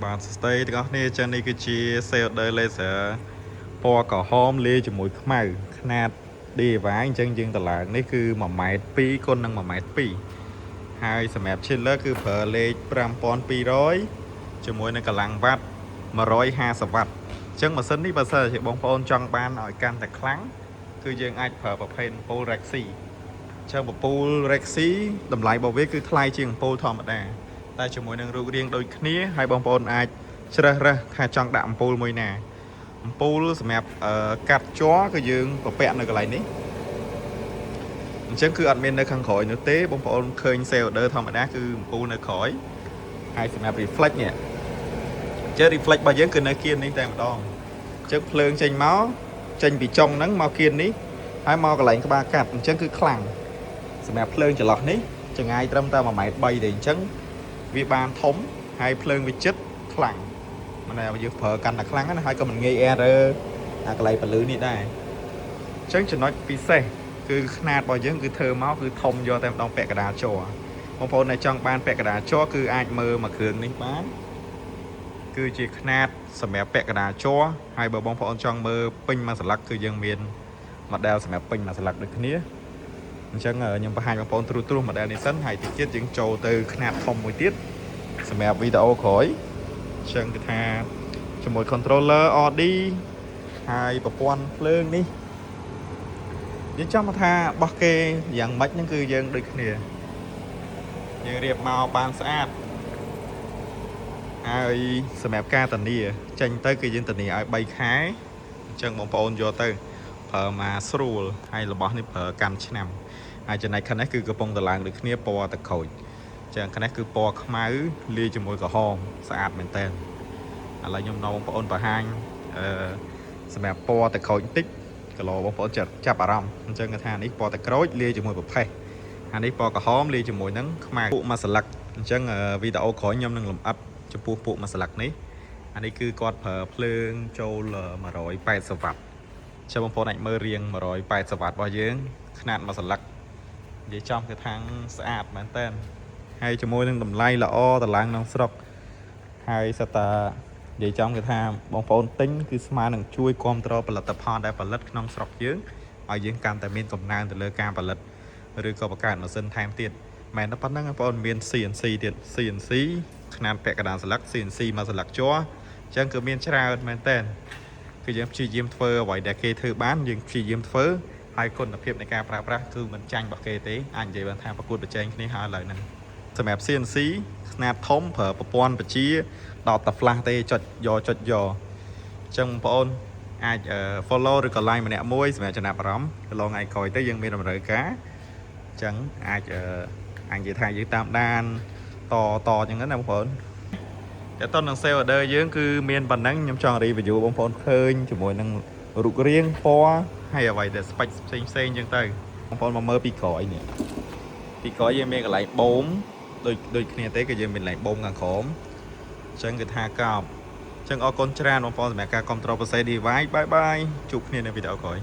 បាទស្ទេទាំងអស់គ្នាចឹងនេះគឺជា Zelda Laser ពណ៌ក្រហមលាយជាមួយខ្មៅຂະຫນາດ DIY អញ្ចឹងយើងតម្លើងនេះគឺ1.2 ម៉ែត្រគុណនឹង1.2 ម៉ែត្រហើយសម្រាប់ chiller គឺប្រើលេខ5200ជាមួយនឹងកម្លាំងវ៉ាត់150វ៉ាត់អញ្ចឹងម៉ាស៊ីននេះបើសិនជាបងប្អូនចង់បានឲ្យកាន់តែខ្លាំងគឺយើងអាចប្រើប្រភេទអំពូល Rexy អញ្ចឹងអំពូល Rexy តម្លៃរបស់វាគឺថ្លៃជាងអំពូលធម្មតាតែជាមួយនឹងរូបរាងដូចគ្នាហើយបងប្អូនអាចជ្រើសរើសថាចង់ដាក់អំពូលមួយណាអំពូលសម្រាប់កាត់ជ័រគឺយើងប្រពាក់នៅកន្លែងនេះអញ្ចឹងគឺអត់មាននៅខាងក្រោយនោះទេបងប្អូនឃើញ Zelda ធម្មតាគឺអំពូលនៅក្រោយហើយសម្រាប់ reflect នេះចេះ reflect របស់យើងគឺនៅគៀននេះតែម្ដងអញ្ចឹងភ្លើងចេញមកចេញពីចុងហ្នឹងមកគៀននេះហើយមកកន្លែងក្បាលកាត់អញ្ចឹងគឺខ្លាំងសម្រាប់ភ្លើងចន្លោះនេះចង្ងាយត្រឹមតែ1.3 ម៉ែត្រទេអញ្ចឹងវាបានធំហើយភ្លើងវាជិតខ្លាំងមិនដែលយើងប្រើកាន់តែខ្លាំងណាហើយក៏មិនងាយ error អាកន្លែងពលឺនេះដែរអញ្ចឹងចំណុចពិសេសគឺຂະຫນາດរបស់យើងគឺធ្វើមកគឺធំយកតែម្ដងពាក់កណ្ដាលជ័របងប្អូនដែលចង់បានពាក់កណ្ដាលជ័រគឺអាចមើលមកគ្រឿងនេះបានគឺជាຂະຫນາດសម្រាប់ពាក់កណ្ដាលជ័រហើយបើបងប្អូនចង់មើលពេញមួយស្លឹកគឺយើងមាន model សម្រាប់ពេញមួយស្លឹកដូចគ្នាអញ្ចឹងខ្ញុំបង្ហាញបងប្អូនត្រួស model នេះសិនហើយតិចទៀតយើងចូលទៅຂະຫນាត់ធំមួយទៀតសម្រាប់វីដេអូក្រោយអញ្ចឹងគឺថាជាមួយ controller RD ហើយប្រព័ន្ធភ្លើងនេះយើងចង់ថាបោះគេយ៉ាងម៉េចហ្នឹងគឺយើងដូចគ្នាយើងរៀបមកបានស្អាតហើយសម្រាប់ការធានាចេញទៅគឺយើងធានាឲ្យ3ខែអញ្ចឹងបងប្អូនយកទៅប្រើមកស្រួលហើយរបស់នេះប្រើកាន់ឆ្នាំហើយចំណែកខាងនេះគឺកំពុងតឡើងដូចគ្នាពណ៌ទឹកក្រូចចឹងខាងនេះគឺពណ៌ខ្មៅលាយជាមួយក្រហមស្អាតមែនតើឥឡូវខ្ញុំនៅបងប្អូនបង្ហាញសម្រាប់ពណ៌ទឹកក្រូចបន្តិចគីឡូបងប្អូនចាប់អារម្មណ៍អញ្ចឹងគេថានេះពណ៌ទឹកក្រូចលាយជាមួយប្រផេះអានេះពណ៌ក្រហមលាយជាមួយនឹងខ្មៅពួកមួយស្លឹកអញ្ចឹងវីដេអូក្រោយខ្ញុំនឹងលម្អិតចំពោះពួកមួយស្លឹកនេះអានេះគឺគាត់ប្រើភ្លើងចូល180វ៉ាត់ចាំបងប្អូនអាចមើលរៀង180វ៉ាត់របស់យើងຂະຫນាត់មួយស្លឹកនិយាយចំគឺថាស្អាតមែនតើហើយជាមួយនឹងតម្លៃល្អតម្លើងក្នុងស្រុកហើយសិតតានិយាយចំគឺថាបងប្អូនទិញគឺស្មើនឹងជួយគ្រប់គ្រងផលិតផលដែលផលិតក្នុងស្រុកយើងឲ្យយើងកាន់តែមានកំណើនទៅលើការផលិតឬក៏បង្កើតម៉ាស៊ីនថែមទៀតមែនតែប៉ុណ្្នឹងបងប្អូនមាន CNC ទៀត CNC ຂະຫນាត់ពាក់កណ្ដាលស្លឹក CNC មួយស្លឹកជ័រអញ្ចឹងគឺមានច្រើនមែនតើគឺយើងព្យាយាមធ្វើអ្វីដែលគេធ្វើបានយើងព្យាយាមធ្វើហើយគុណភាពនៃការប្រើប្រាស់គឺមិនចាញ់របស់គេទេអាចនិយាយបានថាប្រកួតប្រជែងគ្នាហើយឥឡូវហ្នឹងសម្រាប់ CNC ຂະຫນាត់ធំប្រើប្រព័ន្ធបញ្ជាដល់តែ flash ទេចុចយកអញ្ចឹងបងប្អូនអាច follow ឬក៏ like ម្នាក់មួយសម្រាប់ចំណាប់អារម្មណ៍កន្លងថ្ងៃក្រោយទៅយើងមានតម្រូវការអញ្ចឹងអាចនិយាយថាយើងតាមដានតអញ្ចឹងណាបងប្អូនតែតើនឹង sale order យើងគឺមានប៉ុណ្ណឹងខ្ញុំចង់ review បងប្អូនឃើញជាមួយនឹងរូបរាងពណ៌ហើយអ្វីដែល spec ផ្សេងអញ្ចឹងទៅបងប្អូនមកមើលពីក្រោយនេះពីក្រោយយើងមានកន្លែងបូមដូចគ្នាទេគឺយើងមានកន្លែងបូមខាងក្រោមអញ្ចឹងគឺថាកោបអញ្ចឹងអរគុណច្រើនបងប្អូនសម្រាប់ការគ្រប់គ្រងប្រសេ DIY បាយជួបគ្នានៅវីដេអូក្រោយ